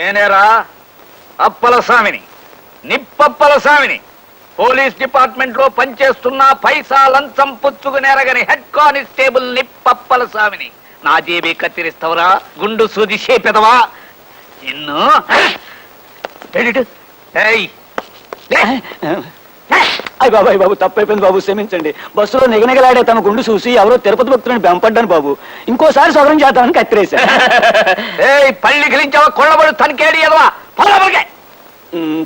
నేనేరా అప్పలస్వామిని, నిప్పప్పల స్వామిని. Police department లో పనిచేస్తున్న పైసా లంచం పుచ్చుకునేరగని హెడ్ కానిస్టేబుల్ నిప్పప్పల స్వామిని. నా జేబీ కత్తిరిస్తావురా గుండు సూది చేపెదవా నిన్ను? అయ్య బాబాయ్ బాబు, తప్పైపోయింది బాబు, క్షమించండి. బస్సులో నిగనిగలాడే తమ గుండు చూసి ఎవరో తిరుపతి భక్తులని బెంపడ్డాను బాబు. ఇంకోసారి సౌకర్యం చేద్దామని కత్తిరేశా. పళ్ళి గిలించావా కొళ్ళబడు తనకేడి ఎదవా పొలబడికే.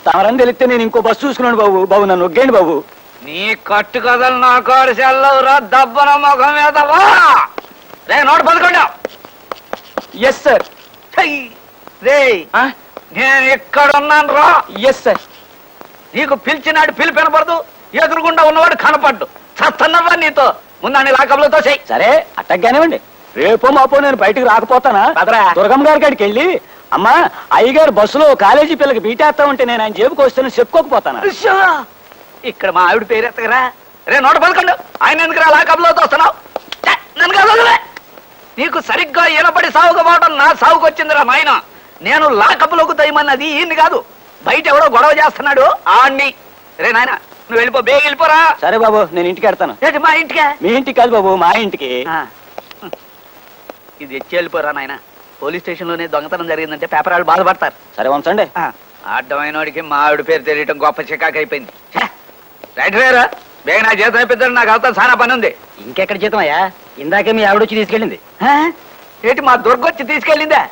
తమరని తెలిస్తే నేను ఇంకో బస్సు చూసుకున్నాను బాబు. బాబు నన్ను ఒగ్గేయండి బాబు. నీ కట్టు కథలు నా కారు సెల్లవురా దబ్బన ముఖం మీదవా. రే నోటు పదకొండ. Yes sir. రే నేను ఎక్కడున్నాను రా. Yes sir. నీకు పిలిచినాడు పిలిపి వినపడదు, ఎదురుగుండా ఉన్నవాడు కనపడ్డు. చస్తున్నవా నీతో ముందాన్ని లాకబులతో చెయ్యి. సరే అట్టగ్గానేవ్వండి. రేపో మాపో నేను బయటకు రాకపోతానా? దుర్గమ్మ గారి కాడికి వెళ్ళి అమ్మా అయ్యగారు బస్సులో కాలేజీ పిల్లకి బీటేస్తా ఉంటే నేను ఆయన జేబుకి వస్తాను చెప్పుకోకపోతానా? ఇక్కడ మా ఆవిడ పేరు ఎత్తగరా. రే నోట పదకొండు. ఆయన ఎందుకురా లాకబులతో వస్తున్నావు? నన్ను కాదు, నీకు సరిగ్గా ఈనపడి సాగుకపోవడం నా సాగుకు వచ్చిందిరా నాయన. నేను లాకబులకు దయమన్నది ఈయన్ని కాదు, బయట ఎవడో గొడవ చేస్తున్నాడు ఆడిని. రే నాయన నువ్వు వెళ్ళిపో, బేగ వెళ్ళిపోరా. సరే బాబు నేను ఇంటికి వెళ్తాను. ఏంటి మా ఇంటికే? మీ ఇంటికి కాదు బాబు, మా ఇంటికి. ఇది ఎచ్చి వెళ్ళిపోరా నాయన. పోలీస్ స్టేషన్ లోనే దొంగతనం జరిగిందంటే పేపర్ వాళ్ళు బాధపడతారు. సరే ఉంచండి. అడ్డమైన వాడికి మా ఆవిడ పేరు తెలియటం గొప్ప చికాకు అయిపోయింది. రైట్ రేరా, బేగ నా జీతం అయిపోతాడు, నాకు అవుతా చాలా పని ఉంది. ఇంకెక్కడ జీతం అయ్యా? ఇందాకే మీ ఆవిడ వచ్చి తీసుకెళ్ళింది. ఏంటి మా దుర్గొచ్చి తీసుకెళ్ళిందా?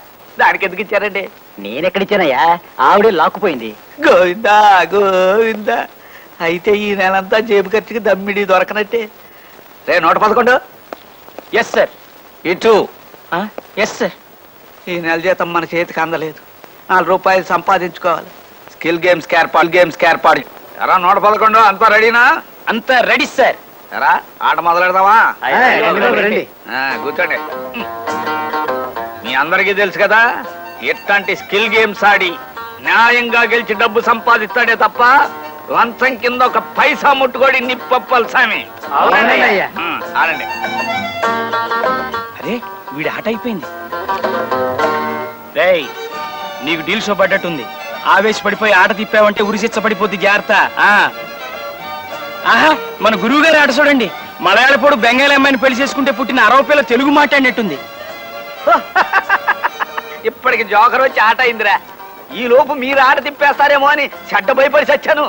దానికి ఎందుకు ఇచ్చారండి? నేనెక్కడిచ్చానయ్యా? ఆవిడే లాక్కుపోయింది. గోవిందా గోవిందా, అయితే ఈ నెలంతా జేబు ఖర్చుకి దమ్మిడి దొరకనట్టే. రే నోట పదకొండు. Yes sir. ఇటు. Yes sir. ఈ నెల జీతం మన చేతికి అందలేదు, 4 రూపాయలు సంపాదించుకోవాలి. స్కిల్ గేమ్స్ ఏర్పాటు. ఎరా నోట పదకొండు, అంతా రెడీనా? అంతా రెడీ సార్. ఎరా ఆట మొదలెడదామా? రండి. కూర్చోండి. మీ అందరికీ తెలుసు కదా, ఎట్లాంటి స్కిల్ గేమ్స్ ఆడి న్యాయంగా గెలిచి డబ్బు సంపాదిస్తాడే తప్ప లంచం కింద ఒక పైసా ముట్టుకోడి నిప్పప్పల స్వామి. ఆడండి. అరే వీడి ఆట అయిపోయింది. రేయ్ నీకు డీల్ షో పడ్డట్టుంది. ఆవేశపడిపోయి ఆట తిప్పావంటే ఉరిశిచ్చ పడిపోద్ది, జాగ్రత్త. ఆహా మన గురువు గారి ఆట చూడండి. మలయాళపోడు బెంగాలీ అమ్మాయిని పెళ్లి చేసుకుంటే పుట్టిన 60 పిల్ల తెలుగు మాట్లాడినట్టుంది. ఇప్పటికి జోకర్ వచ్చి ఆట అయిందిరా. ఈ లోపు మీరు ఆట తిప్పేస్తారేమో అని చెడ్డ భయపడి చచ్చాను.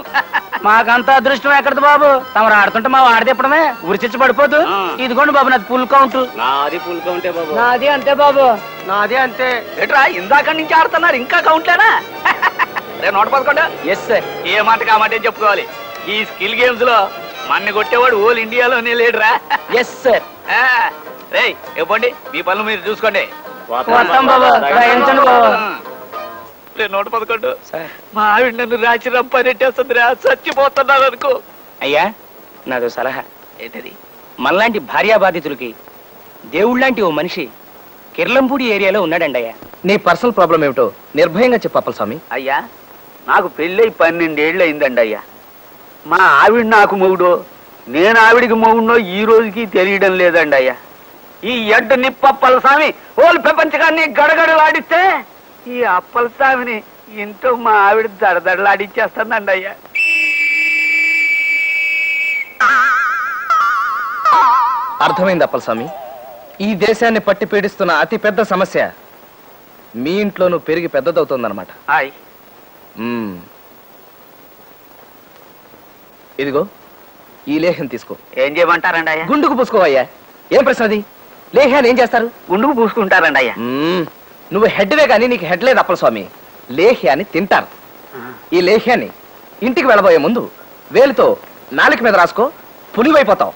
మాకంత అదృష్టం ఎక్కడది బాబు, తమరు ఆడుతుంటే మా ఆడ తిప్పడమే ఉరిచిచ్చి పడిపోదు. ఇదిగోండి బాబు నాది ఫుల్ కౌంట్. నాది ఫుల్ కౌంటే బాబు. నాది అంతే బాబు, నాది అంతే. ఎట్రా ఇందాక నుంచి ఆడుతున్నారు, ఇంకా కౌంట్లేనా? రే నోట పదకొండు. Yes sir. ఏ మాట కామాటే చెప్పుకోవాలి. ఈ స్కిల్ గేమ్స్ లో మన్ని కొట్టేవాడు ఓల్ ఇండియాలోనే లేడురా. Yes sir. రే ఇవ్వండి, మీ పనులు మీరు చూసుకోండి. నోట పదకొండు. మా ఆవిడ నన్ను రాచి రంపనెట్టేస్తుందిరా, చచ్చిపోతున్నాను అనుకో. అయ్యా నాదో సలహా. ఏంటది? మనలాంటి భార్యాబాధితులకి దేవుళ్ళంటి ఓ మనిషి కిర్లంపూడి ఏరియాలో ఉన్నాడండి. అయ్యా నీ పర్సనల్ ప్రాబ్లం ఏమిటో నిర్భయంగా చెప్పప్పల స్వామి. అయ్యా నాకు పెళ్ళై 12 ఏళ్ళు అయిందండి అయ్యా. మా ఆవిడ నాకు మొగుడో, నేను ఆవిడికి మొగుడో ఈ రోజుకి తెలియడం లేదండి అయ్యా. ఈ ఎడ్డు నిప్పప్పల స్వామి ఓల్ ప్రపంచకాన్ని గడగడలాడిస్తే ఈ అప్పల స్వామిని ఇంట్లో మా ఆవిడ దడదడలాడిచ్చేస్తుందండి అయ్యా. అర్థమైంది అప్పల స్వామి. ఈ దేశాన్ని పట్టి పీడిస్తున్న అతి పెద్ద సమస్య మీ ఇంట్లోనూ పెరిగి పెద్దదవుతుందన్నమాట. ఇదిగో ఈ లేహ్యం తీసుకో. ఏం చేయమంటారండి అయ్యా? గుండుకు పూసుకోవయ్యా. ఏం ప్రశ్న అది? లేహ్యాన్ని ఏం చేస్తారు? గుండుకు పూసుకుంటారండి అయ్యా. నువ్వు హెడ్వే కానీ నీకు హెడ్ లేదు అప్పల స్వామి. లేహ్యాన్ని తింటారు. ఈ లేహ్యాన్ని ఇంటికి వెళ్ళబోయే ముందు వేలుతో నాలుక మీద రాసుకో, పులివైపోతావు.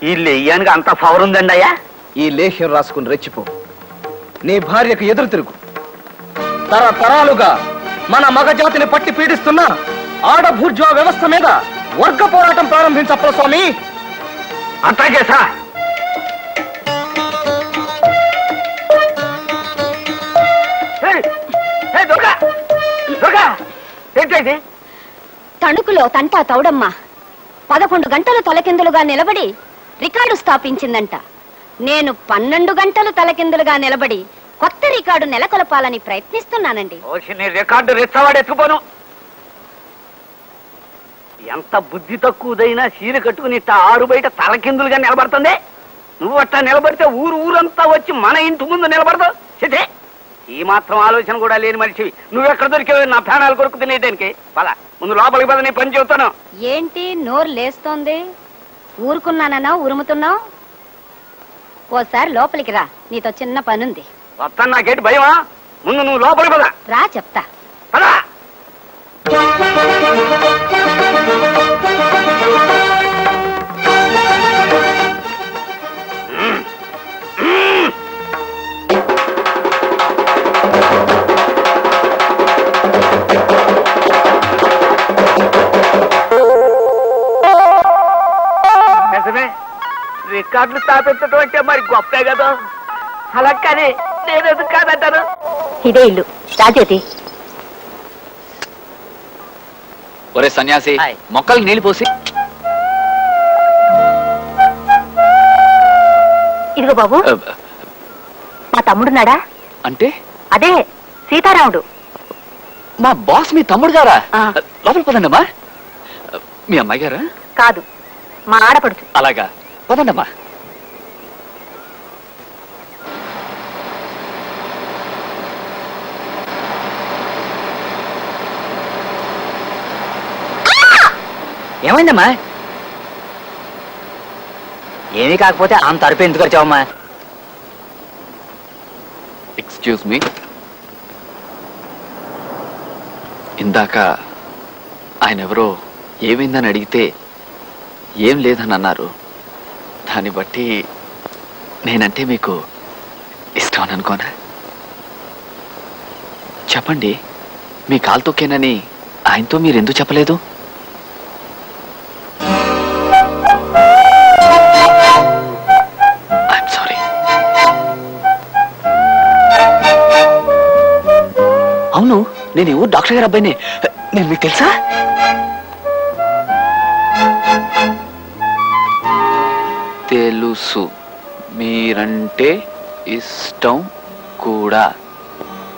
ఈ లేహ్యానికి అంత పవర్ ఉందండి అయ్యా? ఈ లేహ్యం రాసుకుని రెచ్చిపో. నీ భార్యకు ఎదురు తిరుగు. తరతరాలుగా మన మగజాతిని పట్టి పీడిస్తున్న ఆడభూర్జా వ్యవస్థ మీద వర్గ పోరాటం ప్రారంభించప్పల స్వామి. అట్లాగే సార్. తణుకులో తంటా తౌడమ్మ 11 గంటలు తలకిందులుగా నిలబడి రికార్డు స్థాపించిందంట. నేను 12 గంటలు తలకిందులుగా నిలబడి కొత్త రికార్డు నెలకొల్పాలని ప్రయత్నిస్తున్నానండి. ఓసి నీ రికార్డు రెచ్చవాడు ఎత్తుకుపోను. ఎంత బుద్ధి తక్కువదైనా చీర కట్టుకుని ఇట్ట ఆరు బయట తలకిందులుగా నిలబడుతుంది. నువ్వు అట్టా నిలబడితే ఊరంతా వచ్చి మన ఇంటి ముందు నిలబడతావు. చితే, ఈ మాత్రం ఆలోచన కూడా లేని మనిషివి. నువ్వెక్కడ దొరికేవి నా ప్రాణాలు కొరకు తినేదానికి? పద, ముందు లోపలికి పద, నీ పని చెబుతాను. ఏంటి నోరు లేస్తోంది? ఊరుకున్నానన్నా ఉరుముతున్నావు? ఓసారి లోపలికి రా, నీతో చిన్న పనుంది. వస్తాను, నాకేంటి భయమా? ముందు నువ్వు లోపలికి పద. రా చెప్తా. పదా. రికార్డులు స్థాపించడం అంటే మరి గొప్పే కదా. అలా కానీ నేను ఎందుకు కాదంటాను? ఇదే ఇల్లు, రాజేది. ఒరే సన్యాసి, మొక్కలకు నీళ్లు పోసి. ఇదిగో బాబు, మా తమ్ముడున్నాడా? అంటే అదే సీతారాముడు. మా బాస్ మీ తమ్ముడు గారా? ఆ. లోపల పదండమ్మా. మీ అమ్మాయి గారా? కాదు, మా ఆడపడుచు. అలాగా, పదండమ్మా. ఏమైందమ్మా? ఏమీ కాకపోతే అంత అరుపు ఎందుకు వచ్చావమ్మా? ఎక్స్క్యూజ్ మీ, ఇందాక ఆయన ఎవరో ఏమైందని అడిగితే ఏం లేదని అన్నారు. దాన్ని బట్టి నేనంటే మీకు ఇష్టం అని అనుకోనా? చెప్పండి, మీ కాలు తొక్కేనని ఆయనతో మీరు ఎందుకు చెప్పలేదు? I'm sorry. అవును, నేను ఈ ఊరు డాక్టర్ గారు అబ్బాయిని. నేను మీకు తెలుసా? తెలుసు, మీరంటే ఇష్టం కూడా.